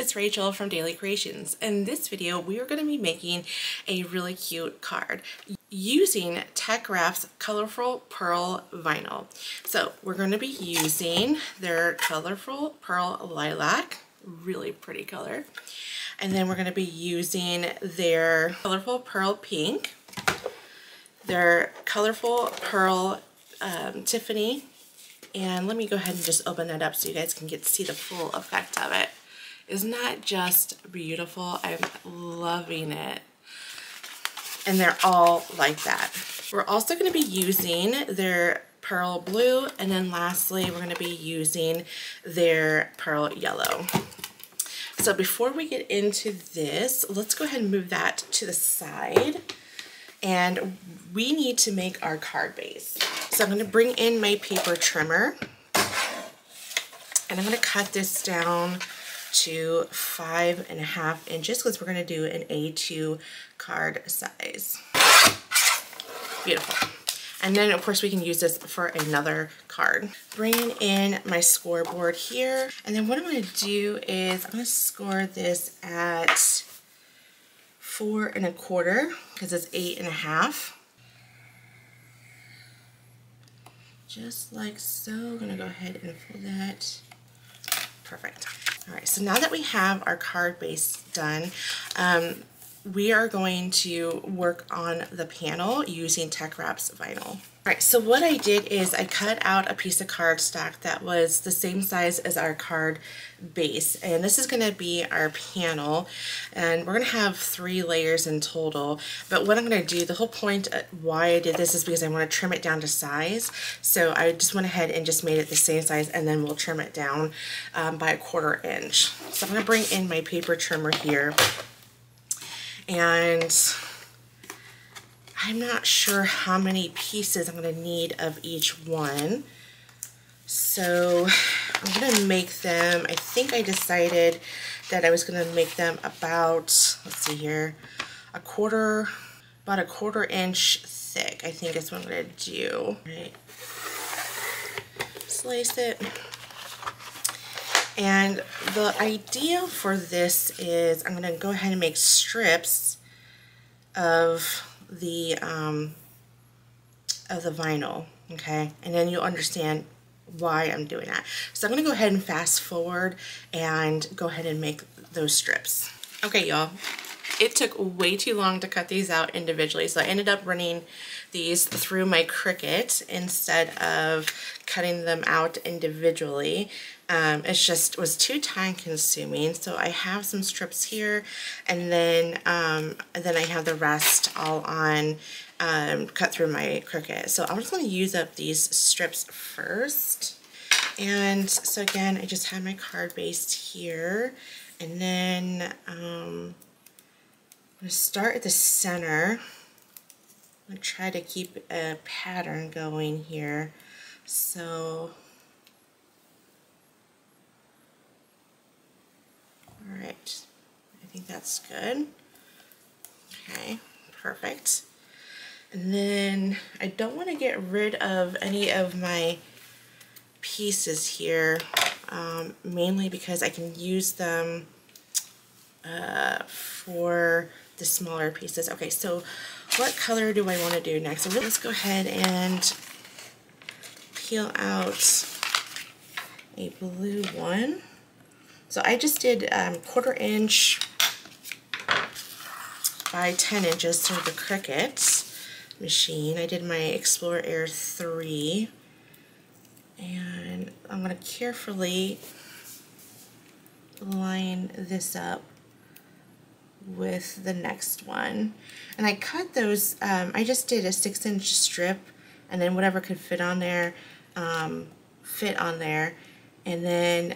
it's Rachel from Daily Creations. In this video, we are going to be making a really cute card using TeckWrap's Colorful Pearl Vinyl. So we're going to be using their Colorful Pearl Lilac, really pretty color. And then we're going to be using their Colorful Pearl Pink, their Colorful Pearl Tiffany, and let me go ahead and just open that up so you guys can see the full effect of it. Isn't that just beautiful? I'm loving it. And they're all like that. We're also going to be using their Pearl Blue, and then lastly we're going to be using their Pearl Yellow. So before we get into this, let's go ahead and move that to the side. And we need to make our card base. So I'm going to bring in my paper trimmer, and I'm going to cut this down to 5.5 inches because we're going to do an A2 card size. Beautiful. And then of course we can use this for another card. Bringing in my scoreboard here, and then what I'm going to do is I'm going to score this at 4 1/4 because it's 8.5. Just like so. I'm going to go ahead and fold that. Perfect. Alright, so now that we have our card base done, we are going to work on the panel using TeckWrap's vinyl. Alright, so what I did is I cut out a piece of cardstock that was the same size as our card base, and this is going to be our panel, and we're going to have 3 layers in total. But what I'm going to do, the whole point why I did this is because I want to trim it down to size, so I just went ahead and just made it the same size, and then we'll trim it down by 1/4 inch. So I'm going to bring in my paper trimmer here, and I'm not sure how many pieces I'm going to need of each one. So I'm going to make them, I think I decided that I was going to make them about, let's see here, about a 1/4 inch thick, I think is what I'm going to do. Right. Slice it. And the idea for this is I'm going to go ahead and make strips of the vinyl, okay, and then you'll understand why I'm doing that. So I'm going to go ahead and fast forward and go ahead and make those strips. Okay, y'all, it took way too long to cut these out individually, so I ended up running these through my Cricut instead of cutting them out individually. It was too time consuming, so I have some strips here, and then I have the rest all on cut through my Cricut. So I'm just going to use up these strips first. And so again, I just have my card base here, and then I'm going to start at the center. I'm going to try to keep a pattern going here. So alright, I think that's good. Okay, perfect. And then I don't want to get rid of any of my pieces here, mainly because I can use them for the smaller pieces. Okay, so what color do I want to do next? So let's go ahead and peel out a blue one. So I just did 1/4 inch by 10 inches through the Cricut machine. I did my Explorer Air 3, and I'm going to carefully line this up with the next one. And I cut those, I just did a 6-inch strip, and then whatever could fit on there, and then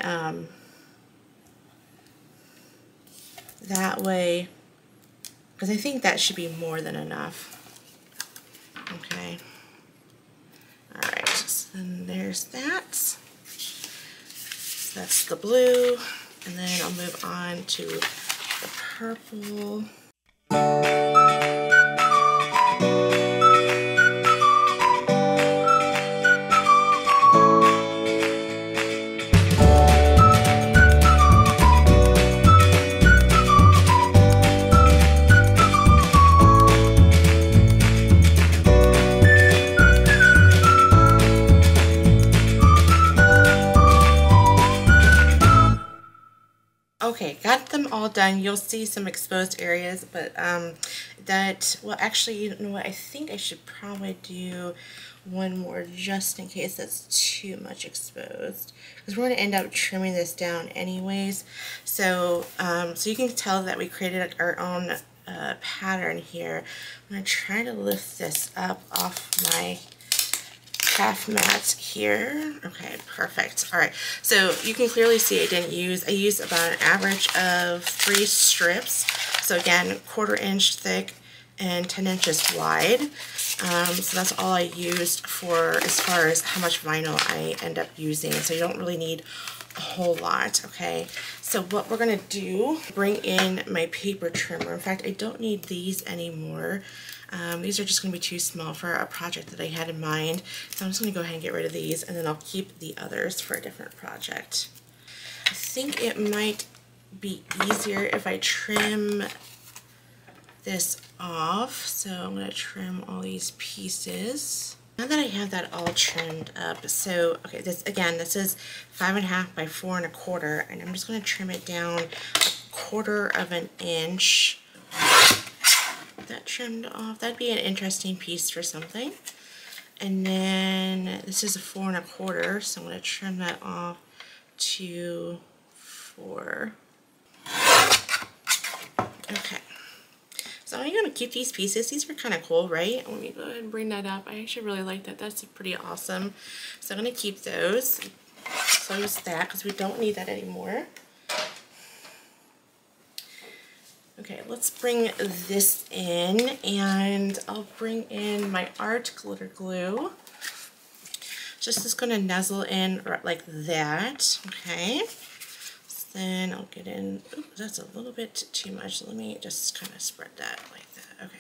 that way, because I think that should be more than enough. Okay. Alright, so then there's that. So that's the blue, and then I'll move on to the purple. all done. You'll see some exposed areas, but well, actually, you know what, I think I should probably do one more just in case that's too much exposed, because we're going to end up trimming this down anyways. So so you can tell that we created our own pattern here. I'm going to try to lift this up off my craft mat here. Okay, perfect. All right, so you can clearly see I used about an average of 3 strips. So again, 1/4 inch thick and 10 inches wide. So that's all I used for as far as how much vinyl I end up using. So you don't really need a whole lot, okay? So what we're gonna do, bring in my paper trimmer. In fact, I don't need these anymore. These are just gonna be too small for a project that I had in mind. So I'm just gonna go ahead and get rid of these, and then I'll keep the others for a different project. I think it might be easier if I trim this off. So I'm going to trim all these pieces. Now that I have that all trimmed up, so okay, this is 5.5 by 4 1/4, and I'm just going to trim it down 1/4 inch. That trimmed off. That'd be an interesting piece for something. And then this is a 4 1/4, so I'm going to trim that off to 4. Okay. So I'm going to keep these pieces. These are kind of cool, right? Let me go ahead and bring that up. I actually really like that. That's pretty awesome. So I'm going to keep those. So I'll use that because we don't need that anymore. Okay, let's bring this in, and I'll bring in my art glitter glue. Just going to nuzzle in like that, okay? Then I'll get in, oops, that's a little bit too much. Let me just kind of spread that like that. Okay.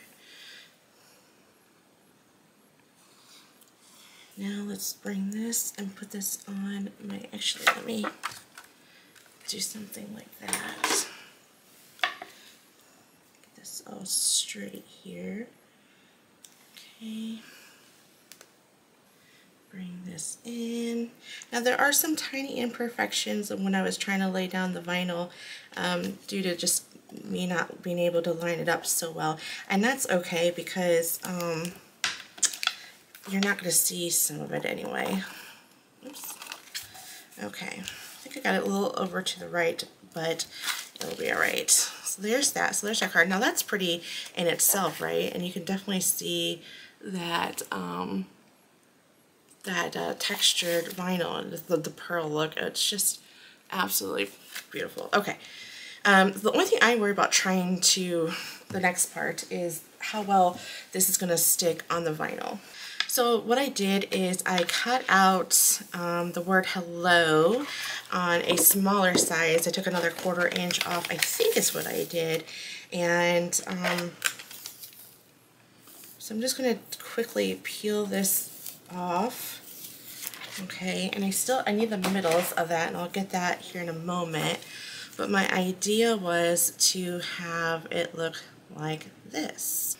Now let's bring this and put this on my, actually let me do something like that. Get this all straight here. Okay. Bring this in. Now there are some tiny imperfections when I was trying to lay down the vinyl due to just me not being able to line it up so well, and that's okay because you're not going to see some of it anyway. Oops. Okay, I think I got it a little over to the right, but it'll be alright. So there's that. So there's our card. Now that's pretty in itself, right? And you can definitely see that textured vinyl, the pearl look. It's just absolutely beautiful. Okay, the only thing I worry about trying to, the next part, is how well this is going to stick on the vinyl. So what I did is I cut out the word hello on a smaller size. I took another 1/4 inch off, I think is what I did, and so I'm just going to quickly peel this off. Okay, and I need the middles of that, and I'll get that here in a moment. But my idea was to have it look like this.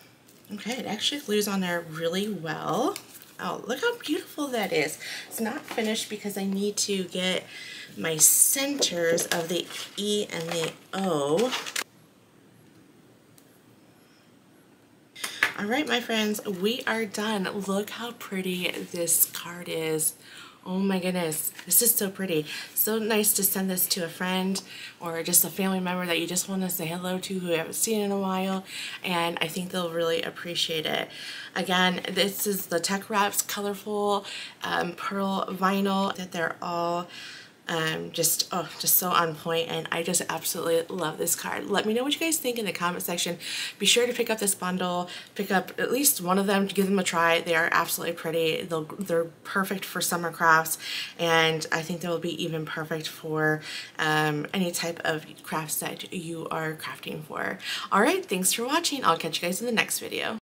Okay, it actually glues on there really well. Oh, look how beautiful that is. It's not finished because I need to get my centers of the E and the O. Alright, my friends, we are done. Look how pretty this card is. Oh my goodness, this is so pretty. So nice to send this to a friend or just a family member that you just want to say hello to who you haven't seen in a while, and I think they'll really appreciate it. Again, this is the TeckWrap's Colorful Pearl Vinyl. That they're all just so on point, and I just absolutely love this card. Let me know what you guys think in the comment section. Be sure to pick up this bundle, pick up at least one of them to give them a try. They are absolutely pretty. They're perfect for summer crafts, and I think they'll be even perfect for any type of crafts that you are crafting for. Alright, thanks for watching. I'll catch you guys in the next video.